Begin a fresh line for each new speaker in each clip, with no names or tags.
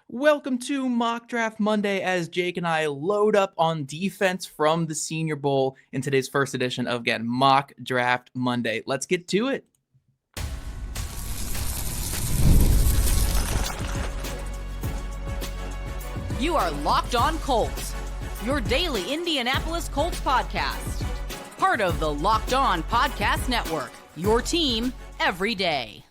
Welcome to Mock Draft Monday as Jake and I load up on defense from the Senior Bowl in today's first edition of, again, Mock Draft Monday. Let's get to it.
You are Locked On Colts, your daily Indianapolis Colts podcast. Part of the Locked On Podcast Network, your team every day.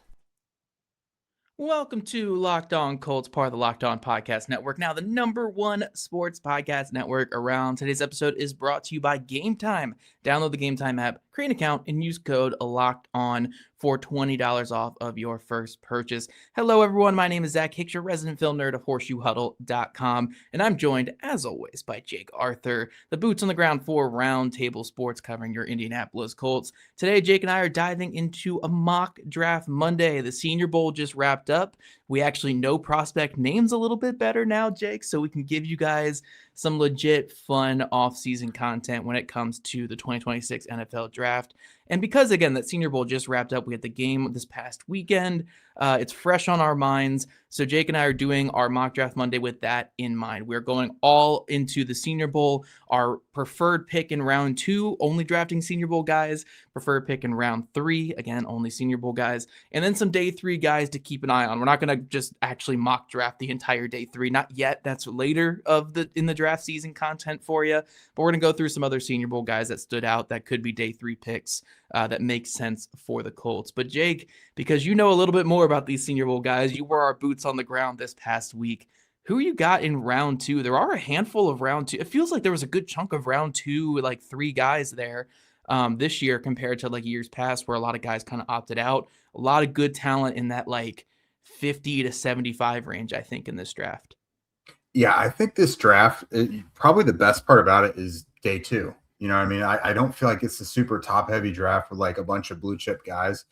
Welcome to Locked On Colts, part of the Locked On Podcast Network, now the #1 sports podcast network around. Today's episode is brought to you by Gametime. Download the Gametime app, create an account, and use code LOCKEDON for $20 off of your first purchase. Hello, everyone. My name is Zach Hicks, your resident film nerd of HorseshoeHuddle.com, and I'm joined, as always, by Jake Arthur, the boots on the ground for Roundtable Sports, covering your Indianapolis Colts. Today, Jake and I are diving into a Mock Draft Monday. The Senior Bowl just wrapped up. We actually know prospect names a little bit better now, Jake, so we can give you guys some legit fun off-season content when it comes to the 2026 NFL Draft. And because, again, that Senior Bowl just wrapped up, we had the game this past weekend. It's fresh on our minds. So Jake and I are doing our Mock Draft Monday with that in mind. We're going all into the Senior Bowl. Our preferred pick in round 2, only drafting Senior Bowl guys. Preferred pick in round 3, again, only Senior Bowl guys. And then some day 3 guys to keep an eye on. We're not going to just actually mock draft the entire day 3. Not yet. That's later in the draft season content for you. But we're going to go through some other Senior Bowl guys that stood out that could be day 3 picks that make sense for the Colts. But Jake, because you know a little bit more about these Senior Bowl guys, you were our boots on the ground this past week. Who you got in round 2? There are a handful of round 2. It feels like there was a good chunk of round 2, like 3 guys there this year compared to like years past where a lot of guys kind of opted out. A lot of good talent in that like 50 to 75 range, I think, in this draft.
Yeah, I think this draft, probably the best part about it is day 2. You know what I mean? I don't feel like it's a super top-heavy draft with like a bunch of blue-chip guys.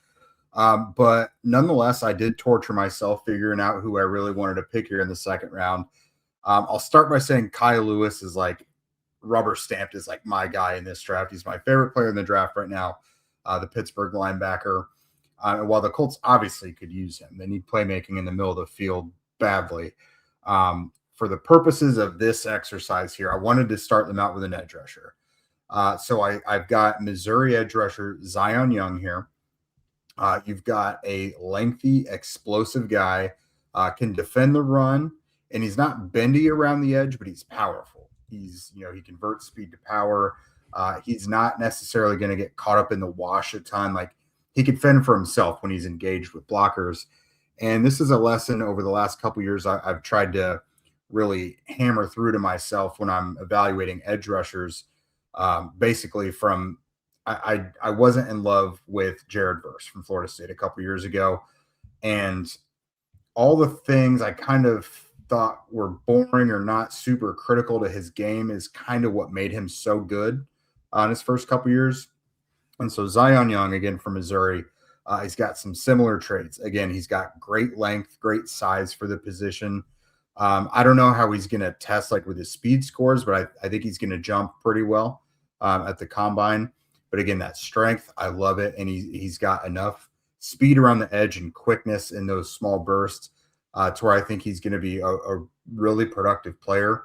But nonetheless, I did torture myself figuring out who I really wanted to pick here in the second round. I'll start by saying Kyle Lewis is like rubber stamped as like my guy in this draft. He's my favorite player in the draft right now, the Pittsburgh linebacker. And while the Colts obviously could use him, they need playmaking in the middle of the field badly. For the purposes of this exercise here, I wanted to start them out with an edge rusher. So I've got Missouri edge rusher Zion Young here. You've got a lengthy, explosive guy, can defend the run, and he's not bendy around the edge, but he's powerful. He converts speed to power. He's not necessarily going to get caught up in the wash a ton. Like, he can fend for himself when he's engaged with blockers. And this is a lesson over the last couple years I've tried to really hammer through to myself when I'm evaluating edge rushers. Basically from I wasn't in love with Jared Verse from Florida State a couple years ago, and all the things I kind of thought were boring or not super critical to his game is kind of what made him so good on his first couple years. And so Zion Young, again from Missouri, he's got some similar traits. Again, he's got great length, great size for the position. I don't know how he's going to test like with his speed scores, but I think he's going to jump pretty well at the combine. But again, that strength, I love it. And he's got enough speed around the edge and quickness in those small bursts to where I think he's going to be a really productive player.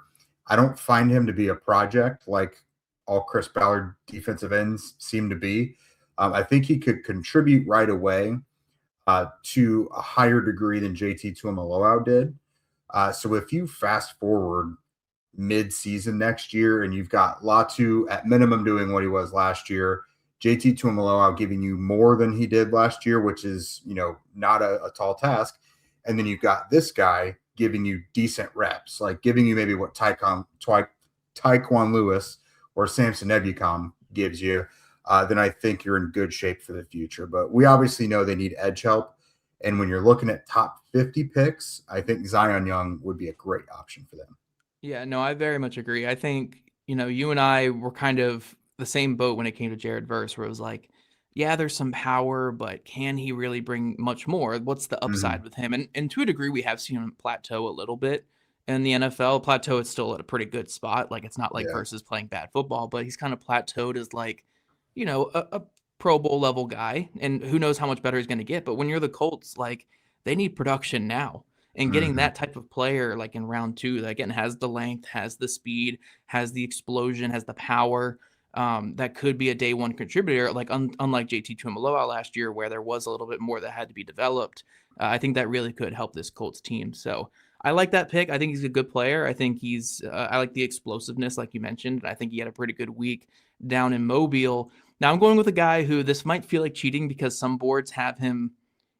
I don't find him to be a project like all Chris Ballard defensive ends seem to be. I think he could contribute right away to a higher degree than JT Tuimoloau did. So if you fast forward mid-season next year and you've got Latu at minimum doing what he was last year, JT Tuimoloau giving you more than he did last year, which is, not a tall task. And then you've got this guy giving you decent reps, like giving you maybe what Tyquan Lewis or Samson Ebukam gives you, then I think you're in good shape for the future. But we obviously know they need edge help. And when you're looking at top 50 picks, I think Zion Young would be a great option for them.
Yeah, no, I very much agree. I think, you and I were kind of the same boat when it came to Jared Verse, where it was like, yeah, there's some power, but can he really bring much more? What's the upside with him? And to a degree, we have seen him plateau a little bit in the NFL. Plateau is still at a pretty good spot. Like, it's not like Verse is playing bad football, but he's kind of plateaued as like, a Pro Bowl level guy. And who knows how much better he's going to get. But when you're the Colts, like, they need production now. And getting
Mhm.
that type of player like in round 2 that again has the length, has the speed, has the explosion, has the power, that could be a day one contributor, like unlike JT Tuimoloau last year, where there was a little bit more that had to be developed. I think that really could help this Colts team. So I like that pick. I think he's a good player. I think I like the explosiveness, like you mentioned. I think he had a pretty good week down in Mobile. Now I'm going with a guy who this might feel like cheating because some boards have him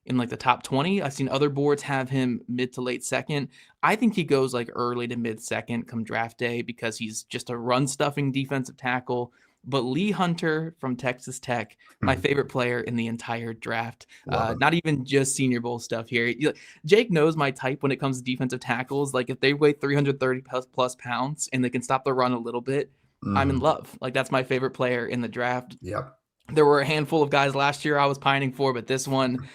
in like the top 20. I've seen other boards have him mid to late second. I think he goes like early to mid second come draft day because he's just a run stuffing defensive tackle. But Lee Hunter from Texas Tech, my favorite player in the entire draft.
Love him.
Not even just Senior Bowl stuff here. Jake knows my type when it comes to defensive tackles. Like if they weigh 330 plus pounds and they can stop the run a little bit, I'm in
Mhm.
love. Like that's my favorite player in the draft.
Yep.
There were a handful of guys last year I was pining for, but this one,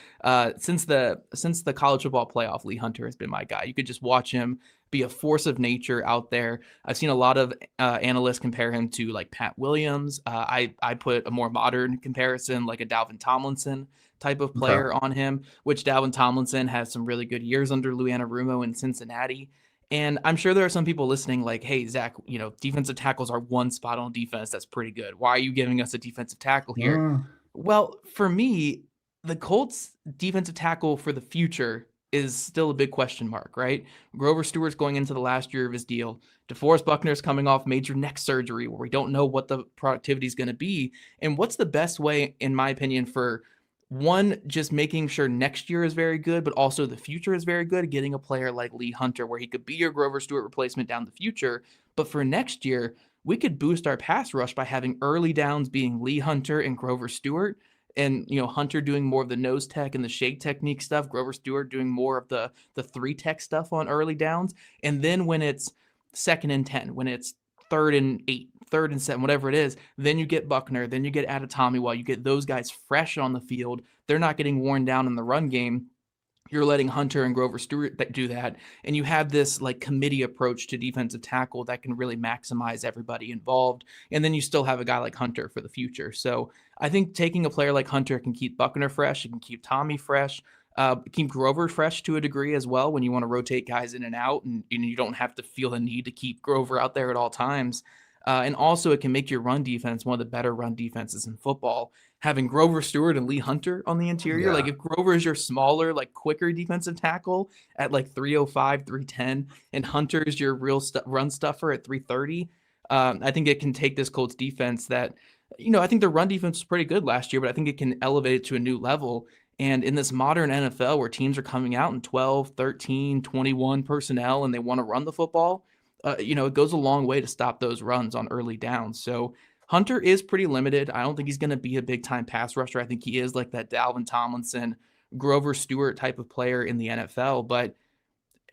since the college football playoff, Lee Hunter has been my guy. You could just watch him be a force of nature out there. I've seen a lot of analysts compare him to like Pat Williams. I put a more modern comparison, like a Dalvin Tomlinson type of
Okay.
player on him, which Dalvin Tomlinson has some really good years under Lou Anarumo in Cincinnati. And I'm sure there are some people listening like, hey, Zach, defensive tackles are one spot on defense. That's pretty good. Why are you giving us a defensive tackle here?
Mm,
Well, for me, the Colts defensive tackle for the future is still a big question mark, right? Grover Stewart's going into the last year of his deal. DeForest Buckner's coming off major neck surgery where we don't know what the productivity is going to be. And what's the best way, in my opinion, for one, just making sure next year is very good, but also the future is very good, getting a player like Lee Hunter where he could be your Grover Stewart replacement down the future. But for next year, we could boost our pass rush by having early downs being Lee Hunter and Grover Stewart. And Hunter doing more of the nose tech and the shake technique stuff, Grover Stewart doing more of the 3-tech stuff on early downs. And then when it's 2nd and 10, when it's 3rd and 8, 3rd and 7, whatever it is, then you get Buckner, then you get Adetomiwa, while you get those guys fresh on the field. They're not getting worn down in the run game. You're letting Hunter and Grover Stewart do that. And you have this like committee approach to defensive tackle that can really maximize everybody involved. And then you still have a guy like Hunter for the future. So I think taking a player like Hunter can keep Buckner fresh. It can keep Tommy fresh, keep Grover fresh to a degree as well when you want to rotate guys in and out. And you don't have to feel the need to keep Grover out there at all times. And also it can make your run defense one of the better run defenses in football. Having Grover Stewart and Lee Hunter on the interior. Like
yeah.
if Grover is your smaller, like quicker defensive tackle at like 305, 310, and Hunter is your real run stuffer at 330, I think it can take this Colts defense that, I think the run defense was pretty good last year, but I think it can elevate it to a new level. And in this modern NFL where teams are coming out in 12, 13, 21 personnel and they want to run the football, it goes a long way to stop those runs on early downs. So Hunter is pretty limited. I don't think he's going to be a big time pass rusher. I think he is like that Dalvin Tomlinson, Grover Stewart type of player in the NFL. But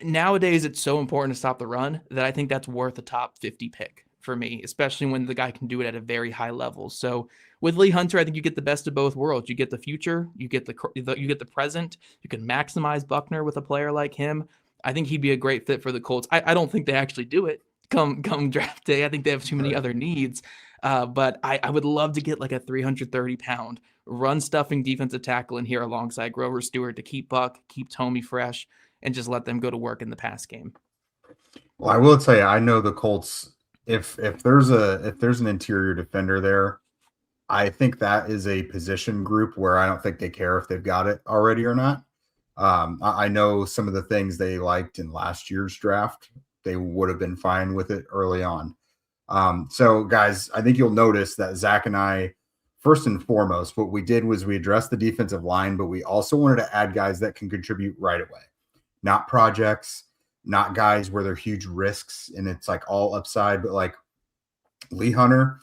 nowadays, it's so important to stop the run that I think that's worth a top 50 pick for me, especially when the guy can do it at a very high level. So with Lee Hunter, I think you get the best of both worlds. You get the future, you get the present. You can maximize Buckner with a player like him. I think he'd be a great fit for the Colts. I don't think they actually do it come draft day. I think they have too many
Right.
other needs. But I would love to get like a 330-pound run stuffing defensive tackle in here alongside Grover Stewart to keep Buck, keep Tommy fresh, and just let them go to work in the pass game.
Well, I will tell you, I know the Colts. If there's an interior defender there, I think that is a position group where I don't think they care if they've got it already or not. I know some of the things they liked in last year's draft. They would have been fine with it early on. So, guys, I think you'll notice that Zach and I, first and foremost, what we did was we addressed the defensive line, but we also wanted to add guys that can contribute right away, not projects, not guys where they're huge risks and it's like all upside, but like Lee Hunter.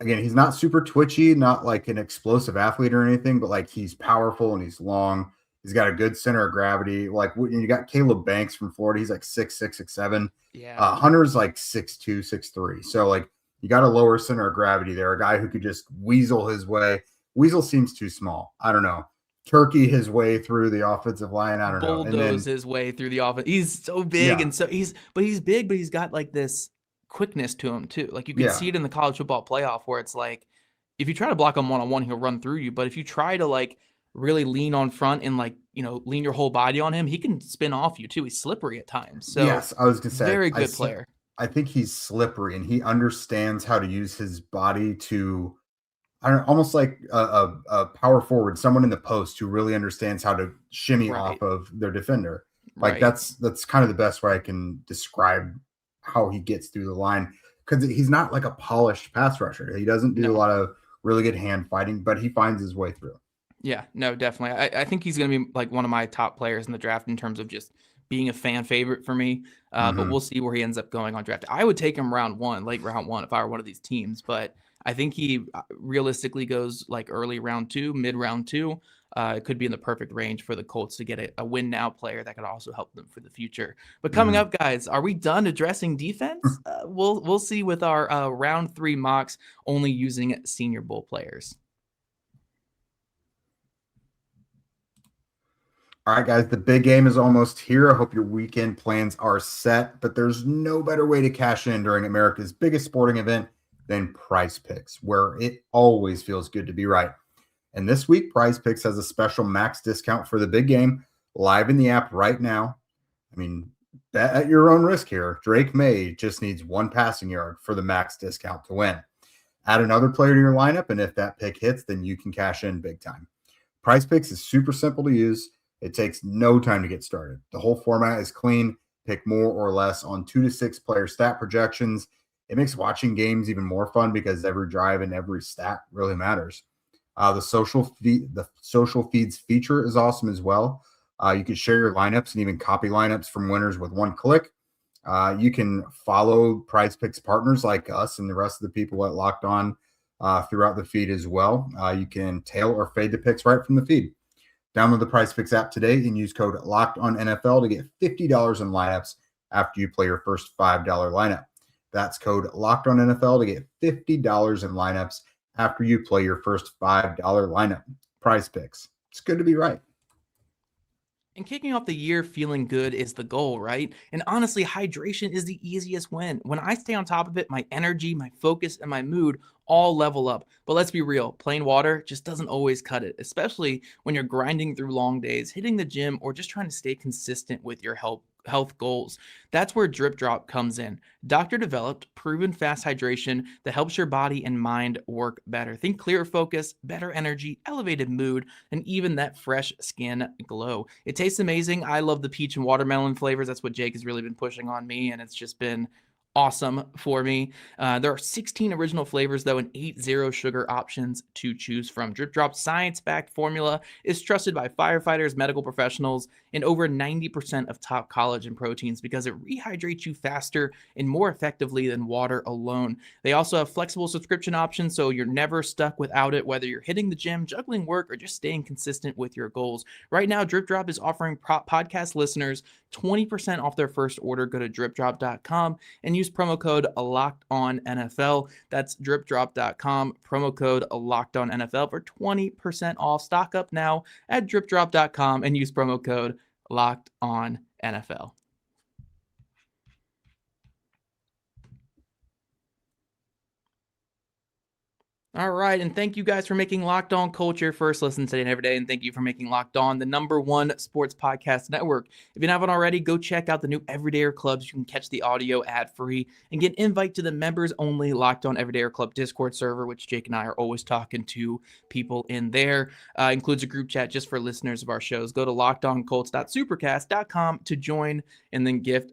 Again, he's not super twitchy, not like an explosive athlete or anything, but like he's powerful and he's long. He's got a good center of gravity. Like you got Caleb Banks from Florida. He's like 6'6", 6'7".
Yeah.
Hunter's like 6'2", 6'3". So like you got a lower center of gravity there. A guy who could just weasel his way. Weasel seems too small. I don't know. Turkey his way through the offensive line. I don't know.
Bulldoze his way through the offense. He's so big and so he's big, but he's got like this quickness to him too. Like you can see it in the college football playoff where it's like if you try to block him one-on-one, he'll run through you. But if you try to like really lean on front and like lean your whole body on him, he can spin off you too. He's slippery at times. So
Yes, I was gonna say
very good player.
I think he's slippery and he understands how to use his body to I don't almost like a power forward, someone in the post who really understands how to shimmy
Right.
off of their defender. Like
Right.
that's kind of the best way I can describe how he gets through the line because he's not like a polished pass rusher. He doesn't do a
No.
lot of really good hand fighting, but he finds his way through.
Yeah, no, definitely. I think he's going to be like one of my top players in the draft in terms of just being a fan favorite for me. But
Mhm.
we'll see where he ends up going on draft. I would take him late round one, if I were one of these teams. But I think he realistically goes like early round two, mid round two. It could be in the perfect range for the Colts to get a win now player that could also help them for the future. But coming
Mhm.
up, guys, are we done addressing defense? We'll see with our round three mocks only using Senior Bowl players.
All right, guys, the big game is almost here. I hope your weekend plans are set, but there's no better way to cash in during America's biggest sporting event than PrizePicks, where it always feels good to be right. And this week, PrizePicks has a special max discount for the big game live in the app right now. I mean, bet at your own risk here. Drake May just needs one passing yard for the max discount to win. Add another player to your lineup, and if that pick hits, then you can cash in big time. PrizePicks is super simple to use. It takes no time to get started. The whole format is clean. Pick more or less on 2 to 6 player stat projections. It makes watching games even more fun because every drive and every stat really matters. The social feeds feature is awesome as well. You can share your lineups and even copy lineups from winners with one click. You can follow PrizePicks partners like us and the rest of the people at Locked On throughout the feed as well. You can tail or fade the picks right from the feed. Download the PrizePicks app today and use code LOCKEDONNFL to get $50 in lineups after you play your first $5 lineup. That's code LOCKEDONNFL to get $50 in lineups after you play your first $5 lineup. PrizePicks. It's good to be right.
And kicking off the year feeling good is the goal, right? And honestly, hydration is the easiest win. When I stay on top of it, my energy, my focus, and my mood all level up. But let's be real, plain water just doesn't always cut it, especially when you're grinding through long days, hitting the gym, or just trying to stay consistent with your health goals. That's where DripDrop comes in. Doctor developed, proven fast hydration that helps your body and mind work better. Think clearer focus, better energy, elevated mood, and even that fresh skin glow. It tastes amazing. I love the peach and watermelon flavors. That's what Jake has really been pushing on me, and it's just been awesome for me. There are 16 original flavors, though, and 8 zero sugar options to choose from. Drip Drop's science-backed formula is trusted by firefighters, medical professionals, and over 90% of top collagen proteins because it rehydrates you faster and more effectively than water alone. They also have flexible subscription options, so you're never stuck without it, whether you're hitting the gym, juggling work, or just staying consistent with your goals. Right now, Drip Drop is offering podcast listeners 20% off their first order. Go to dripdrop.com and use promo code LOCKEDONNFL. That's dripdrop.com, promo code LOCKEDONNFL for 20% off. Stock up now at dripdrop.com and use promo code LOCKEDONNFL. All right, and thank you guys for making Locked On Colts your first listen today and every day, and thank you for making Locked On the #1 sports podcast network. If you haven't already, go check out the new Everydayer Clubs. You can catch the audio ad-free and get invite to the members-only Locked On Everydayer Club Discord server, which Jake and I are always talking to people in there. Includes a group chat just for listeners of our shows. Go to lockedoncolts.supercast.com to join and then gift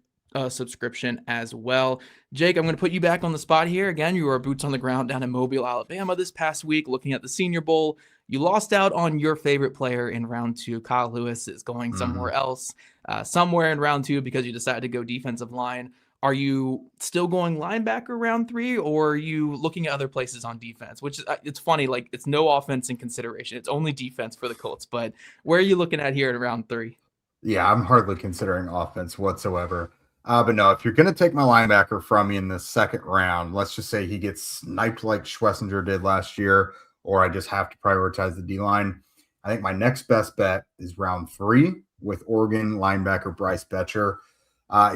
subscription as well. Jake, I'm going to put you back on the spot here. Again, you were boots on the ground down in Mobile, Alabama this past week looking at the Senior Bowl. You lost out on your favorite player in round 2. Kyle Lewis is going somewhere else, somewhere in round 2 because you decided to go defensive line. Are you still going linebacker round 3, or are you looking at other places on defense? Which is, it's funny, like it's no offense in consideration. It's only defense for the Colts. But where are you looking at here in round 3?
Yeah, I'm hardly considering offense whatsoever. But no, if you're going to take my linebacker from me in the second round, let's just say he gets sniped like Schlesinger did last year, or I just have to prioritize the D-line. I think my next best bet is round 3 with Oregon linebacker Bryce Betcher.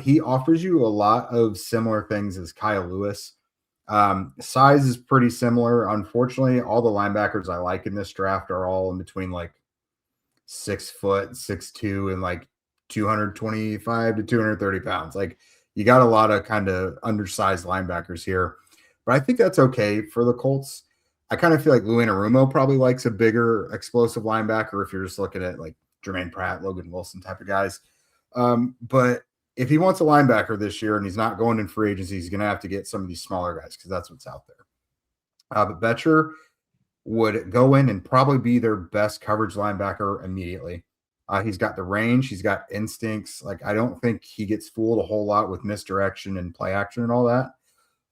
He offers you a lot of similar things as Kyle Lewis. Size is pretty similar. Unfortunately, all the linebackers I like in this draft are all in between like 6 foot, 6'2", and like 225 to 230 pounds. Like you got a lot of kind of undersized linebackers here, but I think that's okay for the Colts. I kind of feel like Lou Anarumo probably likes a bigger, explosive linebacker if you're just looking at like Jermaine Pratt, Logan Wilson type of guys. But if he wants a linebacker this year and he's not going in free agency, he's going to have to get some of these smaller guys because that's what's out there. But Betcher would go in and probably be their best coverage linebacker immediately. He's got the range. He's got instincts. Like, I don't think he gets fooled a whole lot with misdirection and play action and all that.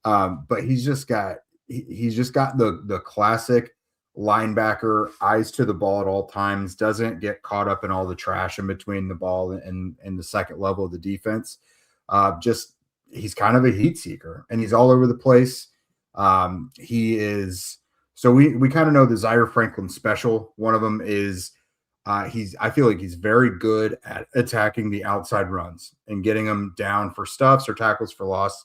But he's just got the classic linebacker, eyes to the ball at all times, doesn't get caught up in all the trash in between the ball and the second level of the defense. He's kind of a heat seeker, and he's all over the place. He is so we kind of know the Zaire Franklin special. One of them is I feel like he's very good at attacking the outside runs and getting them down for stuffs or tackles for loss.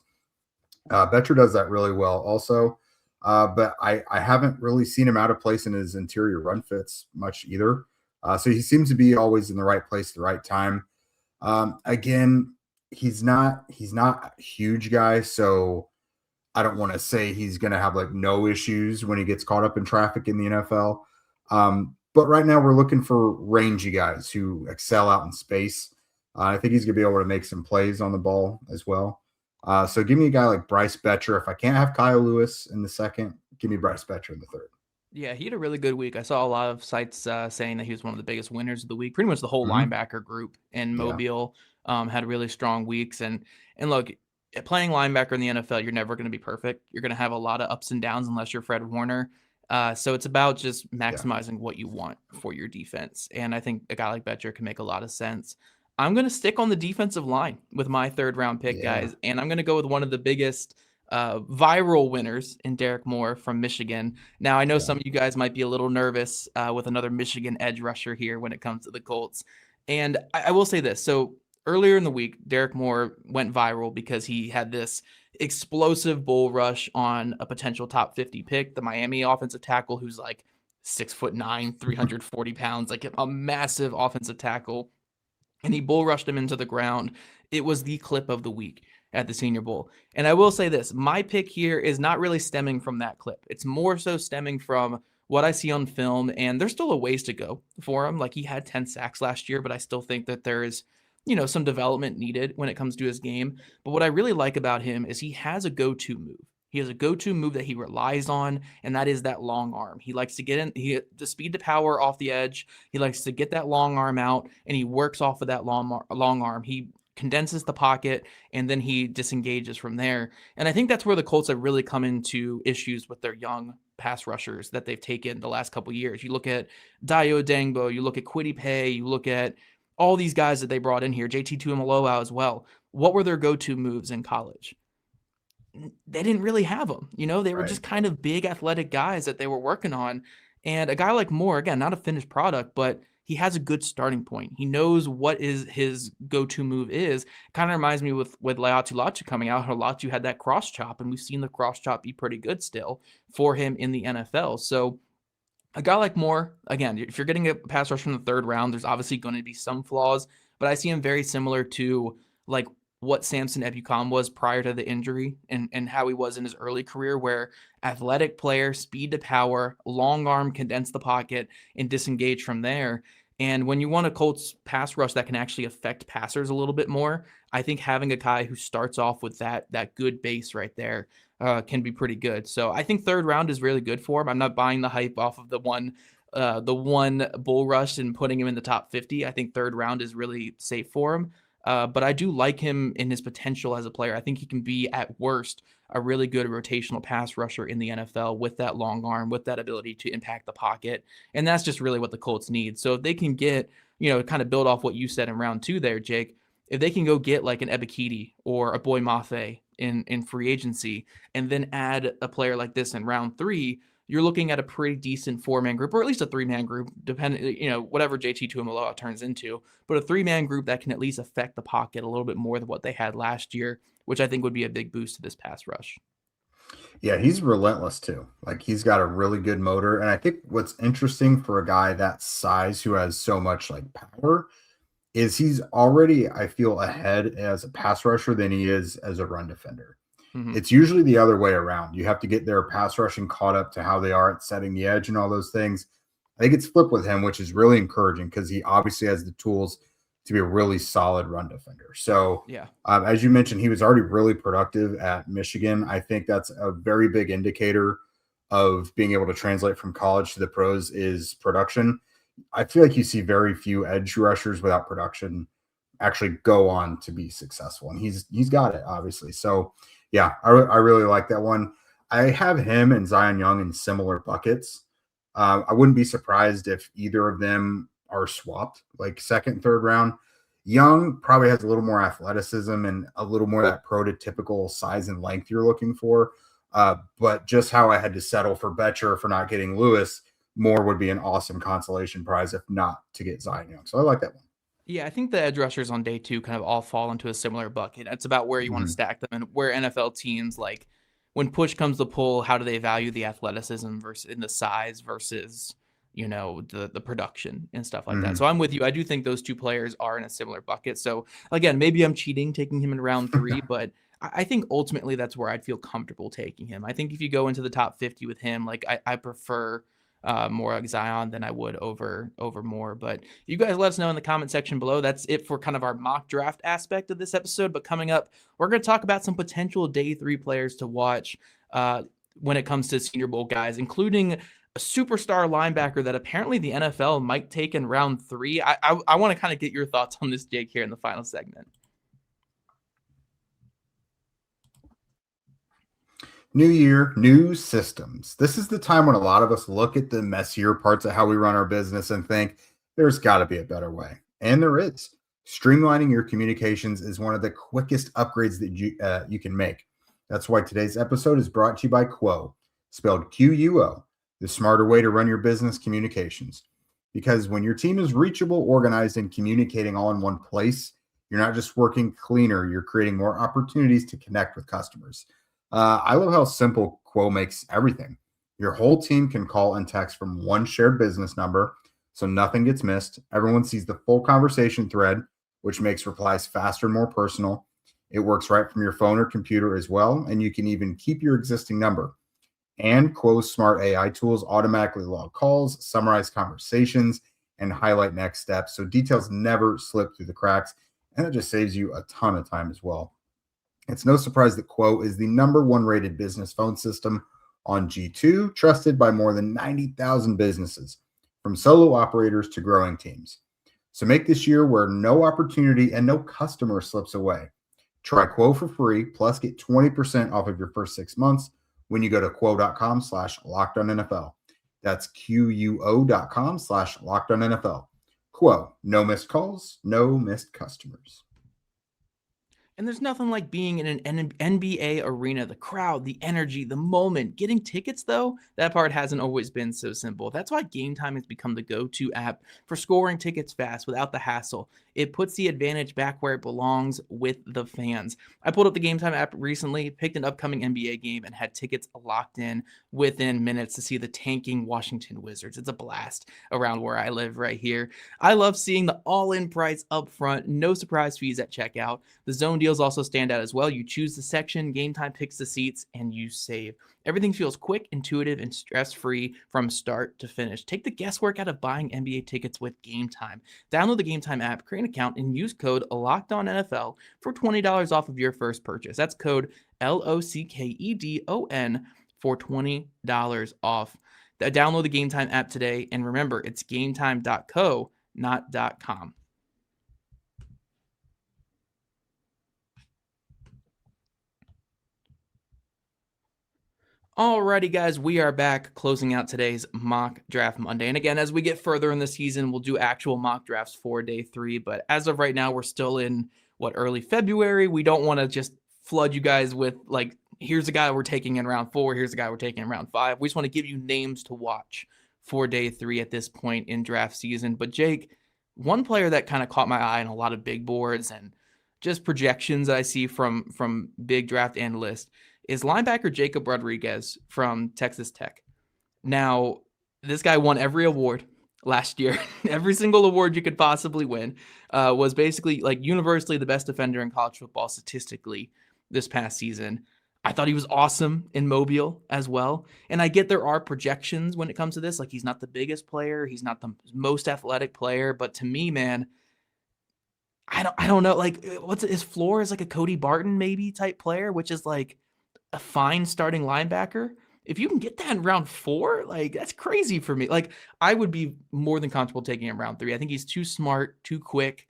Betcher does that really well also. But I haven't really seen him out of place in his interior run fits much either. So he seems to be always in the right place at the right time. Again, he's not a huge guy, so I don't want to say he's going to have like no issues when he gets caught up in traffic in the NFL. But right now we're looking for rangy guys who excel out in space. I think he's going to be able to make some plays on the ball as well. So give me a guy like Bryce Betcher. If I can't have Kyle Lewis in the second, give me Bryce Betcher in the third.
Yeah, he had a really good week. I saw a lot of sites saying that he was one of the biggest winners of the week. Pretty much the whole linebacker group in Mobile had really strong weeks. And look, playing linebacker in the NFL, you're never going to be perfect. You're going to have a lot of ups and downs unless you're Fred Warner. So it's about just maximizing what you want for your defense. And I think a guy like Betcher can make a lot of sense. I'm going to stick on the defensive line with my third round pick, guys. And I'm going to go with one of the biggest viral winners in Derek Moore from Michigan. Now, I know some of you guys might be a little nervous with another Michigan edge rusher here when it comes to the Colts. And I will say this. So earlier in the week, Derek Moore went viral because he had this explosive bull rush on a potential top 50 pick, the Miami offensive tackle, who's like 6'9", 340 pounds, like a massive offensive tackle. And he bull rushed him into the ground. It was the clip of the week at the Senior Bowl. And I will say this, my pick here is not really stemming from that clip. It's more so stemming from what I see on film, and there's still a ways to go for him. Like, he had 10 sacks last year, but I still think that there is, some development needed when it comes to his game. But what I really like about him is he has a go-to move. He has a go-to move that he relies on, and that is that long arm. He likes to get in the speed to power off the edge. He likes to get that long arm out, and he works off of that long arm. He condenses the pocket, and then he disengages from there. And I think that's where the Colts have really come into issues with their young pass rushers that they've taken the last couple of years. You look at Dayo Dangbo, you look at Kwity Paye, you look at all these guys that they brought in here, JT Tuimoloau as well. What were their go-to moves in college? They didn't really have them. They were just kind of big athletic guys that they were working on. And a guy like Moore, again, not a finished product, but he has a good starting point. He knows what is his go-to move is. Kind of reminds me with Laiatu Latu coming out. Latu had that cross chop, and we've seen the cross chop be pretty good still for him in the NFL. So a guy like Moore, again, if you're getting a pass rush from the third round, there's obviously going to be some flaws, but I see him very similar to like what Samson Ebukam was prior to the injury and how he was in his early career, where athletic player, speed to power, long arm, condense the pocket, and disengage from there. And when you want a Colts pass rush that can actually affect passers a little bit more, I think having a guy who starts off with that good base right there can be pretty good. So I think third round is really good for him. I'm not buying the hype off of the one bull rush and putting him in the top 50. I think third round is really safe for him. But I do like him in his potential as a player. I think he can be, at worst, a really good rotational pass rusher in the NFL with that long arm, with that ability to impact the pocket. And that's just really what the Colts need. So if they can get, kind of build off what you said in round 2 there, Jake, if they can go get like an Ebiketie or a Boy Mafe in free agency and then add a player like this in round 3, you're looking at a pretty decent 4-man group, or at least a 3-man group, depending, whatever JT Tuimoloau turns into, but a 3-man group that can at least affect the pocket a little bit more than what they had last year, which I think would be a big boost to this pass rush.
Yeah, he's relentless too. Like he's got a really good motor. And I think what's interesting for a guy that size who has so much like power is he's already, I feel, ahead as a pass rusher than he is as a run defender.
Mhm.
It's usually the other way around. You have to get their pass rushing caught up to how they are at setting the edge and all those things. I think it's flipped with him, which is really encouraging because he obviously has the tools to be a really solid run defender. So,
Yeah.
as you mentioned, he was already really productive at Michigan. I think that's a very big indicator of being able to translate from college to the pros is production. I feel like you see very few edge rushers without production actually go on to be successful, and he's got it obviously. So yeah, I really like that one. I have him and Zion Young in similar buckets. I wouldn't be surprised if either of them are swapped like second, third round. Young probably has a little more athleticism and a little more that prototypical size and length you're looking for. But just how I had to settle for Betcher for not getting Lewis, Moore would be an awesome consolation prize if not to get Zion Young. So I like that one.
Yeah, I think the edge rushers on day 2 kind of all fall into a similar bucket. It's about where you want to
Mhm.
stack them and where NFL teams, like, when push comes to pull, how do they value the athleticism versus in the size versus, the production and stuff like that.
Mhm.
So I'm with you. I do think those 2 players are in a similar bucket. So again, maybe I'm cheating taking him in round 3, but I think ultimately that's where I'd feel comfortable taking him. I think if you go into the top 50 with him, like I prefer more like Zion than I would over Moore. But you guys let us know in the comment section below. That's it for kind of our mock draft aspect of this episode. But coming up, we're going to talk about some potential day 3 players to watch when it comes to Senior Bowl guys, including a superstar linebacker that apparently the NFL might take in round 3. I want to kind of get your thoughts on this, Jake, here in the final segment.
New year, new systems. This is the time when a lot of us look at the messier parts of how we run our business and think there's got to be a better way. And there is. Streamlining your communications is one of the quickest upgrades that you can make. That's why today's episode is brought to you by Quo, spelled Quo, the smarter way to run your business communications. Because when your team is reachable, organized, and communicating all in one place, you're not just working cleaner, you're creating more opportunities to connect with customers. I love how simple Quo makes everything. Your whole team can call and text from one shared business number, so nothing gets missed. Everyone sees the full conversation thread, which makes replies faster and more personal. It works right from your phone or computer as well, and you can even keep your existing number. And Quo's smart AI tools automatically log calls, summarize conversations, and highlight next steps, so details never slip through the cracks, and it just saves you a ton of time as well. It's no surprise that Quo is the #1 rated business phone system on G2, trusted by more than 90,000 businesses, from solo operators to growing teams. So make this year where no opportunity and no customer slips away. Try Quo for free, plus get 20% off of your first 6 months when you go to quo.com/lockedonnfl. That's quo.com/lockedonnfl. Quo, no missed calls, no missed customers.
And there's nothing like being in an NBA arena, the crowd, the energy, the moment. Getting tickets, though, that part hasn't always been so simple. That's why Gametime has become the go-to app for scoring tickets fast without the hassle. It puts the advantage back where it belongs, with the fans. I pulled up the Gametime app recently, picked an upcoming NBA game, and had tickets locked in within minutes to see the tanking Washington Wizards. It's a blast around where I live right here. I love seeing the all-in price up front, no surprise fees at checkout. The zone deals also stand out as well. You choose the section, Gametime picks the seats, and you save. Everything feels quick, intuitive, and stress-free from start to finish. Take the guesswork out of buying NBA tickets with Gametime. Download the Gametime app, create an account, and use code LOCKEDONNFL for $20 off of your first purchase. That's code LOCKEDON for $20 off. Download the Gametime app today, and remember, it's gametime.co, not .com. Alrighty, guys, we are back closing out today's mock draft Monday. And again, as we get further in the season, we'll do actual mock drafts for day 3. But as of right now, we're still in early February. We don't want to just flood you guys with like, here's a guy we're taking in round 4, here's a guy we're taking in round 5. We just want to give you names to watch for day 3 at this point in draft season. But Jake, one player that kind of caught my eye in a lot of big boards and just projections I see from big draft analysts is linebacker Jacob Rodriguez from Texas Tech. Now, this guy won every award last year. Every single award you could possibly win. Was basically like universally the best defender in college football statistically this past season. I thought he was awesome in Mobile as well. And I get there are projections when it comes to this. Like, he's not the biggest player. He's not the most athletic player. But to me, man, I don't know. Like, what's his floor is like a Cody Barton maybe type player, which is like a fine starting linebacker. If you can get that in round 4, like, that's crazy for me. Like, I would be more than comfortable taking him round 3. I think he's too smart, too quick,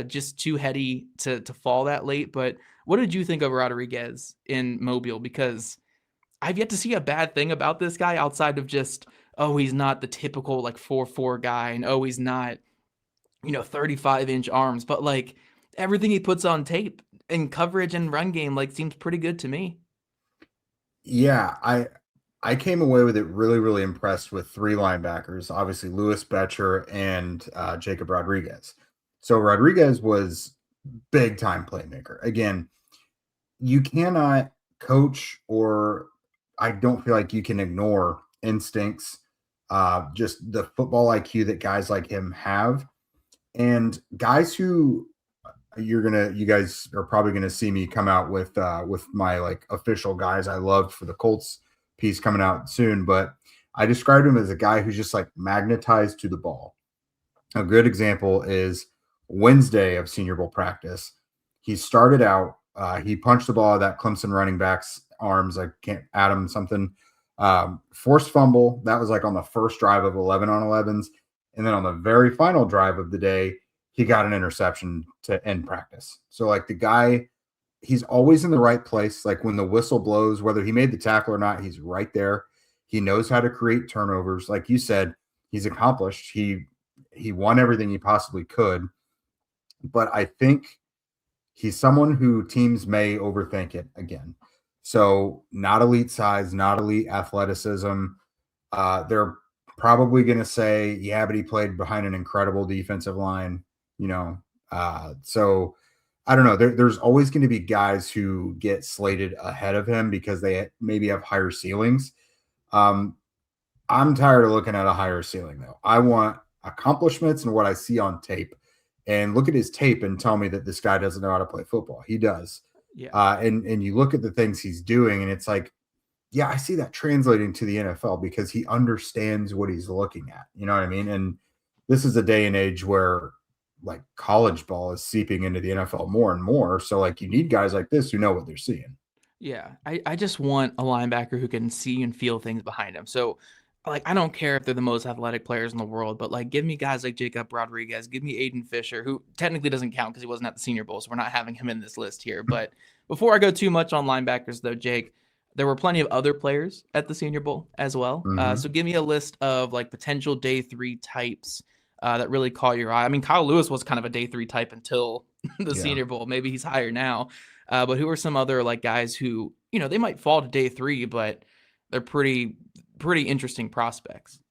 just too heady to fall that late. But what did you think of Rodriguez in Mobile? Because I've yet to see a bad thing about this guy outside of just, oh, he's not the typical like 4'4" guy, and oh, he's not, 35-inch arms. But like, everything he puts on tape in coverage and run game, like, seems pretty good to me.
Yeah, I came away with it really, really impressed with 3 linebackers, obviously Louis Betcher and Jacob Rodriguez. So Rodriguez was big time playmaker. Again, you cannot coach, or I don't feel like you can ignore instincts, just the football IQ that guys like him have. And guys who you guys are probably gonna see me come out with my like official guys I loved for the Colts piece coming out soon, but I described him as a guy who's just like magnetized to the ball. A good example is Wednesday of Senior Bowl practice. He started out, he punched the ball out of that Clemson running back's arms. I can't Adam something. Forced fumble. That was like on the first drive of 11 on 11s. And then on the very final drive of the day, he got an interception to end practice. So like, the guy, he's always in the right place. Like, when the whistle blows, whether he made the tackle or not, he's right there. He knows how to create turnovers. Like you said, he's accomplished. He won everything he possibly could. But I think he's someone who teams may overthink it again. So not elite size, not elite athleticism. They're probably going to say, yeah, but he played behind an incredible defensive line, so I don't know. There's always going to be guys who get slated ahead of him because they maybe have higher ceilings. I'm tired of looking at a higher ceiling, though. I want accomplishments and what I see on tape. And look at his tape and tell me that this guy doesn't know how to play football. He does.
Yeah.
And you look at the things he's doing, and it's like, yeah, I see that translating to the NFL because he understands what he's looking at. You know what I mean? And this is a day and age where like college ball is seeping into the NFL more and more. So like, you need guys like this who know what they're seeing.
Yeah. I just want a linebacker who can see and feel things behind him. So like, I don't care if they're the most athletic players in the world, but like, give me guys like Jacob Rodriguez, give me Aiden Fisher, who technically doesn't count because he wasn't at the Senior Bowl. So we're not having him in this list here. But before I go too much on linebackers though, Jake, there were plenty of other players at the Senior Bowl as well.
Mm-hmm.
So give me a list of like potential day 3 types that really caught your eye. I mean, Kyle Lewis was kind of a day 3 type until the Senior Bowl. Maybe he's higher now. But who are some other like guys who, they might fall to day 3, but they're pretty interesting prospects?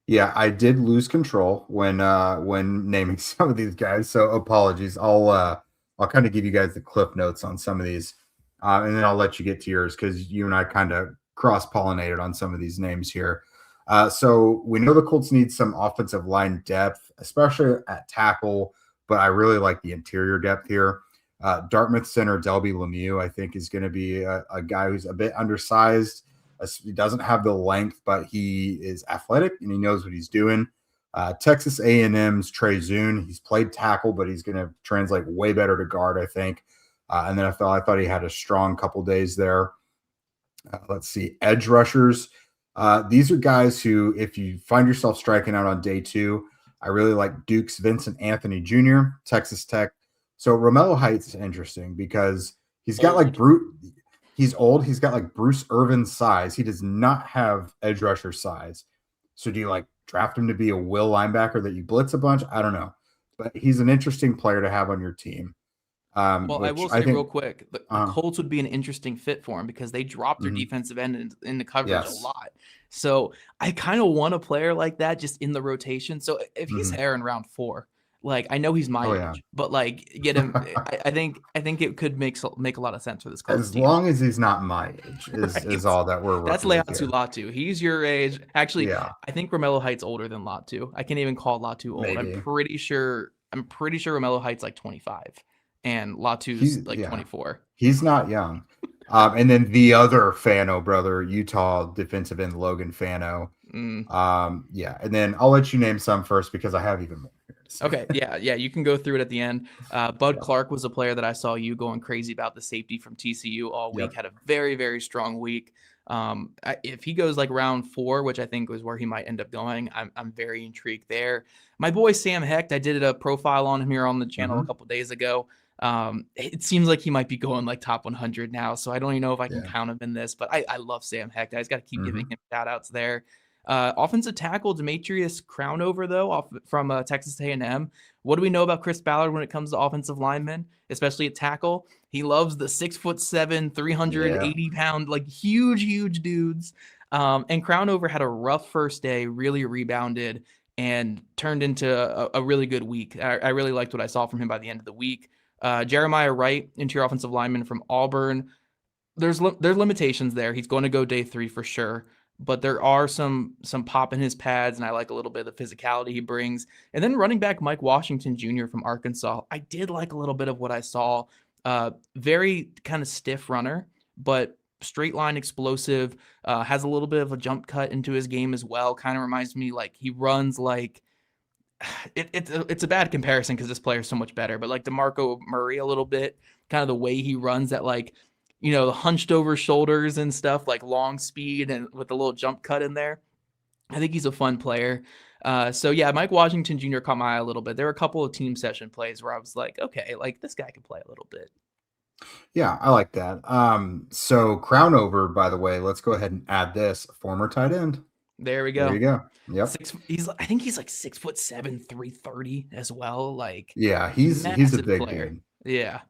Yeah, I did lose control when naming some of these guys. So apologies. I'll kind of give you guys the cliff notes on some of these. And then I'll let you get to yours because you and I kind of cross-pollinated on some of these names here. So we know the Colts need some offensive line depth, especially at tackle, but I really like the interior depth here. Dartmouth center Delby Lemieux, I think, is going to be a guy who's a bit undersized. He doesn't have the length, but he is athletic and he knows what he's doing. Texas A&M's Trey Zune, he's played tackle, but he's going to translate way better to guard, I think. And then I thought he had a strong couple days there. Let's see, edge rushers. These are guys who, if you find yourself striking out on day 2, I really like Duke's Vincent Anthony Jr., Texas Tech. So Romello Heights is interesting because he's got like he's old. He's got like Bruce Irvin's size. He does not have edge rusher size. So do you like draft him to be a will linebacker that you blitz a bunch? I don't know, but he's an interesting player to have on your team.
Well, I will say real quick, the Colts would be an interesting fit for him because they dropped their defensive end in the coverage a lot. So I kind of want a player like that just in the rotation. So if he's there in round 4, Like, I know he's my
Oh
age,
yeah.
but like get him. I think it could make a lot of sense for this Colts
As
team.
long as he's not my age is
Right?
all that we're
That's
working with
Leatu
here.
Latu. He's your age. Actually,
Yeah,
I think Romello Heights older than Latu. I can't even call Latu old. I'm
maybe.
pretty sure. Romello Heights like 25, and Latu's like
Yeah,
24.
he's not young. And then the other Fano brother, Utah defensive end Logan Fano.
Mm.
Yeah, and then I'll let you name some first because I have even more here to say.
Okay, yeah, you can go through it at the end. Bud
Yeah.
Clark was a player that I saw you going crazy about, the safety from TCU all week.
Yep.
Had a very, very strong week. If he goes like round 4, which I think was where he might end up going, I'm very intrigued there. My boy Sam Hecht, I did a profile on him here on the channel a couple days ago. It seems like he might be going like top 100 now, so I don't even know if I can count him in this, but I love Sam Hecht. I just got to keep giving him shout outs there. Offensive tackle Demetrius Crownover, though, from Texas A&M. What do we know about Chris Ballard when it comes to offensive linemen, especially at tackle? He loves the 6'7", 380 pound, like huge dudes. And Crownover had a rough first day, really rebounded, and turned into a really good week. I really liked what I saw from him by the end of the week. Jeremiah Wright, interior offensive lineman from Auburn. There's limitations there. He's going to go day 3 for sure, but there are some pop in his pads, and I like a little bit of the physicality he brings. And then running back Mike Washington Jr. from Arkansas, I did like a little bit of what I saw. Very kind of stiff runner, but straight line explosive, has a little bit of a jump cut into his game as well. Kind of reminds me like he runs like it's a bad comparison because this player is so much better, but like DeMarco Murray a little bit, kind of the way he runs that, like, the hunched over shoulders and stuff, like long speed and with a little jump cut in there. I think he's a fun player. So yeah, Mike Washington Jr. caught my eye a little bit. There were a couple of team session plays where I was like, okay, like this guy can play a little bit.
Yeah, I like that. So Crownover, by the way, let's go ahead and add this former tight end.
There we go.
There you go. Yep.
I think he's like 6'7", 330 as well. Like,
yeah, he's a big player. Dude.
Yeah.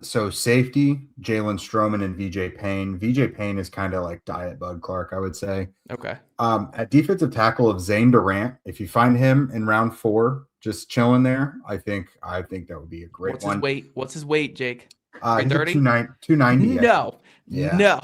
So safety, Jalen Stroman and VJ Payne. VJ Payne is kind of like Diet Bud Clark, I would say.
Okay.
At defensive tackle of Zane Durant, if you find him in round 4, just chilling there, I think that would be a great one.
What's his weight, Jake?
330? 290.
No.
Yeah.
No.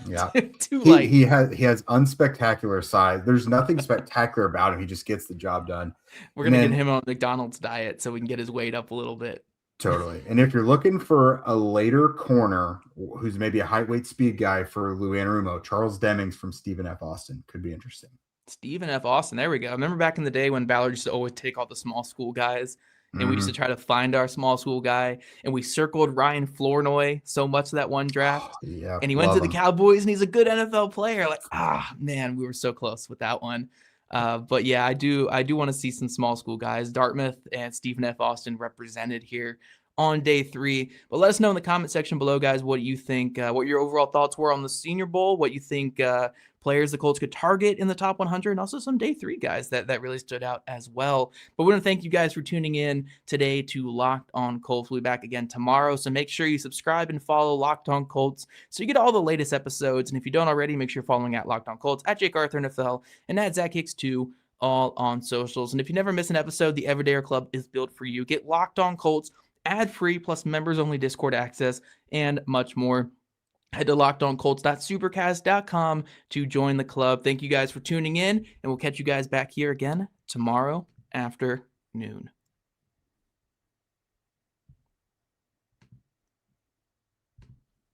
Yeah.
Too light.
He has unspectacular size. There's nothing spectacular about him. He just gets the job done.
We're going to get him on McDonald's diet so we can get his weight up a little bit.
Totally. And if you're looking for a later corner who's maybe a height, weight, speed guy for Lou Anarumo, Charles Demings from Stephen F. Austin could be interesting.
Stephen F. Austin. There we go. I remember back in the day when Ballard used to always take all the small school guys, and we used to try to find our small school guy, and we circled Ryan Flournoy so much that one draft.
Yeah.
And he went to the Cowboys, and he's a good NFL player. Like, man, we were so close with that one. But yeah, I do want to see some small school guys. Dartmouth and Stephen F. Austin represented here on day 3. But let us know in the comment section below, guys, what you think, what your overall thoughts were on the Senior Bowl, what you think players the Colts could target in the top 100, and also some day 3 guys that really stood out as well. But we want to thank you guys for tuning in today to Locked On Colts. We'll be back again tomorrow, so make sure you subscribe and follow Locked On Colts so you get all the latest episodes. And if you don't already, make sure you're following at Locked On Colts, at Jake Arthur NFL, and at Zach Hicks 2, all on socials. And if you never miss an episode, the Everydayer Club is built for you. Get Locked On Colts ad-free, plus members-only Discord access, and much more. Head to lockedoncolts.supercast.com to join the club. Thank you guys for tuning in, and we'll catch you guys back here again tomorrow afternoon.